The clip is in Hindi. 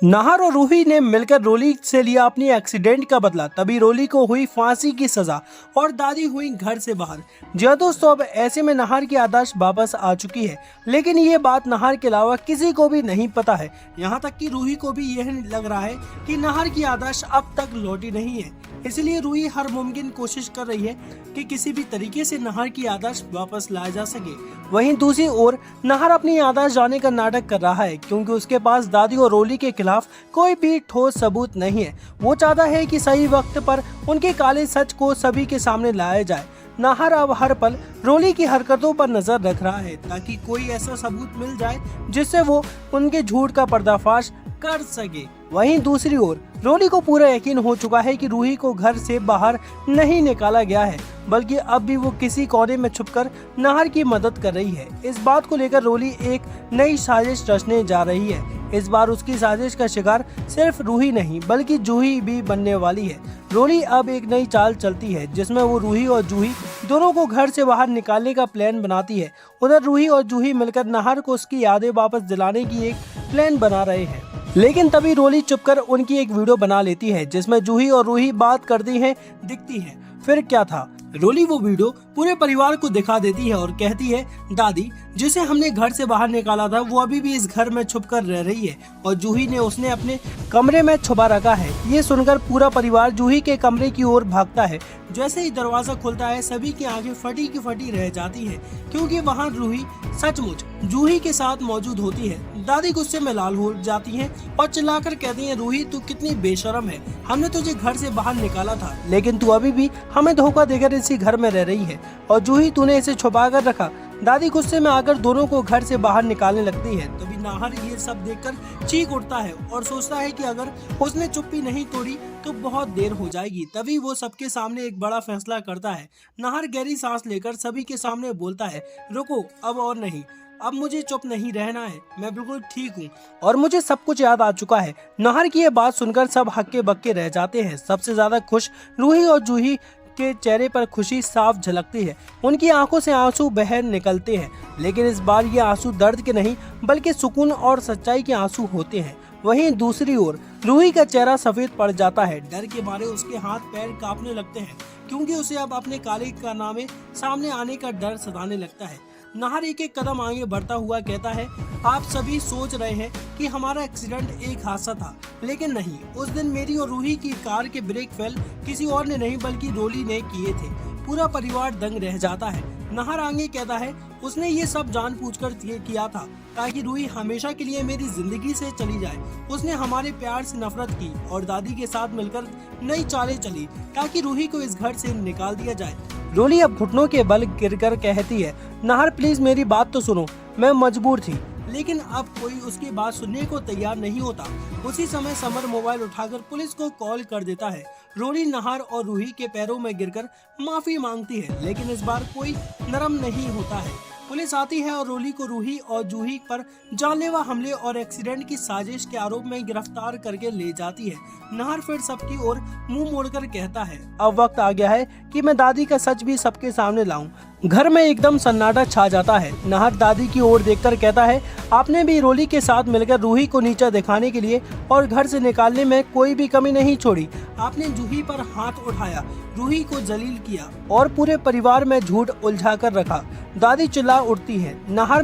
नाहर और रूही ने मिलकर रोली से लिया अपनी एक्सीडेंट का बदला। तभी रोली को हुई फांसी की सजा और दादी हुई घर से बाहर। जी हाँ दोस्तों, अब ऐसे में नाहर की याददाश्त वापस आ चुकी है, लेकिन ये बात नाहर के अलावा किसी को भी नहीं पता है। यहाँ तक कि रूही को भी यह लग रहा है कि नाहर की याददाश्त अब तक लौटी नहीं है। इसलिए रूही हर मुमकिन कोशिश कर रही है कि किसी भी तरीके से नाहर की याददाश्त वापस लाया जा सके। वहीं दूसरी ओर नाहर अपनी याददाश्त जाने का नाटक कर रहा है, क्योंकि उसके पास दादी और रोली के खिलाफ कोई भी ठोस सबूत नहीं है। वो चाहता है कि सही वक्त पर उनके काले सच को सभी के सामने लाया जाए। नाहर अब हर पल रोली की हरकतों पर नजर रख रहा है, ताकि कोई ऐसा सबूत मिल जाए जिससे वो उनके झूठ का पर्दाफाश कर सके। वहीं दूसरी ओर रोली को पूरा यकीन हो चुका है कि रूही को घर से बाहर नहीं निकाला गया है, बल्कि अब भी वो किसी कोने में छुपकर नाहर की मदद कर रही है। इस बात को लेकर रोली एक नई साजिश रचने जा रही है। इस बार उसकी साजिश का शिकार सिर्फ रूही नहीं, बल्कि जूही भी बनने वाली है। रोली अब एक नई चाल चलती है, जिसमें वो रूही और जूही दोनों को घर से बाहर निकालने का प्लान बनाती है। उधर रूही और जूही मिलकर नाहर को उसकी यादें वापस दिलाने की एक प्लान बना रहे हैं। लेकिन तभी रोली चुपकर उनकी एक वीडियो बना लेती है, जिसमें जूही और रूही बात करती हैं दिखती हैं। फिर क्या था, रोली वो वीडियो पूरे परिवार को दिखा देती है और कहती है, दादी जिसे हमने घर से बाहर निकाला था वो अभी भी इस घर में छुपकर रह रही है और जूही ने उसने अपने कमरे में छुपा रखा है। ये सुनकर पूरा परिवार जूही के कमरे की ओर भागता है। जैसे ही दरवाजा खुलता है, सभी की आंखें फटी की फटी रह जाती है, क्योंकि वहाँ रूही सचमुच जूही के साथ मौजूद होती है। दादी गुस्से में लाल हो जाती हैं और चिल्लाकर कहती हैं, रूही तू कितनी बेशर्म है, हमने तुझे घर से बाहर निकाला था, लेकिन तू अभी भी हमें धोखा देकर इसी घर में रह रही है और जूही तूने इसे छुपा कर रखा। दादी गुस्से में आकर दोनों को घर से बाहर निकालने लगती है। तभी नाहर ये सब देखकर चीख उठता है और सोचता है कि अगर उसने चुप्पी नहीं तोड़ी तो बहुत देर हो जाएगी। तभी वो सबके सामने एक बड़ा फैसला करता है। नाहर गहरी सांस लेकर सभी के सामने बोलता है, रुको, अब और नहीं, अब मुझे चुप नहीं रहना है, मैं बिल्कुल ठीक हूँ और मुझे सब कुछ याद आ चुका है। नाहर की ये बात सुनकर सब हक्के बक्के रह जाते हैं। सबसे ज्यादा खुश रूही और जूही के चेहरे पर खुशी साफ झलकती है। उनकी आंखों से आंसू बह निकलते हैं, लेकिन इस बार ये आंसू दर्द के नहीं बल्कि सुकून और सच्चाई के आंसू होते हैं। वहीं दूसरी ओर रूही का चेहरा सफेद पड़ जाता है। डर के मारे उसके हाथ पैर कांपने लगते हैं, क्योंकि उसे अब अपने काले कारनामे सामने आने का डर सताने लगता है। नाहर एक एक कदम आगे बढ़ता हुआ कहता है, आप सभी सोच रहे हैं कि हमारा एक्सीडेंट एक हादसा था, लेकिन नहीं, उस दिन मेरी और रूही की कार के ब्रेक फेल किसी और ने नहीं बल्कि रोली ने किए थे। पूरा परिवार दंग रह जाता है। नाहर आगे कहता है, उसने ये सब जानबूझकर किया था ताकि रूही हमेशा के लिए मेरी जिंदगी से चली जाए। उसने हमारे प्यार से नफरत की और दादी के साथ मिलकर नई चालें चली ताकि रूही को इस घर से निकाल दिया जाए। रोली अब घुटनों के बल गिरकर कहती है, नाहर प्लीज मेरी बात तो सुनो, मैं मजबूर थी। लेकिन अब कोई उसकी बात सुनने को तैयार नहीं होता। उसी समय समर मोबाइल उठाकर पुलिस को कॉल कर देता है। रोली नाहर और रूही के पैरों में गिरकर माफी मांगती है, लेकिन इस बार कोई नरम नहीं होता है। पुलिस आती है और रोली को रूही और जूही पर जानलेवा हमले और एक्सीडेंट की साजिश के आरोप में गिरफ्तार करके ले जाती है। नाहर फिर सबकी ओर मुंह मोड़कर कहता है, अब वक्त आ गया है कि मैं दादी का सच भी सबके सामने लाऊं। घर में एकदम सन्नाटा छा जाता है। नाहर दादी की ओर देखकर कहता है, आपने भी रोली के साथ मिलकर रूही को नीचा दिखाने के लिए और घर से निकालने में कोई भी कमी नहीं छोड़ी। आपने जूही पर हाथ उठाया, रूही को जलील किया और पूरे परिवार में झूठ उलझा कर रखा। दादी चिल्ला उठती है। नाहर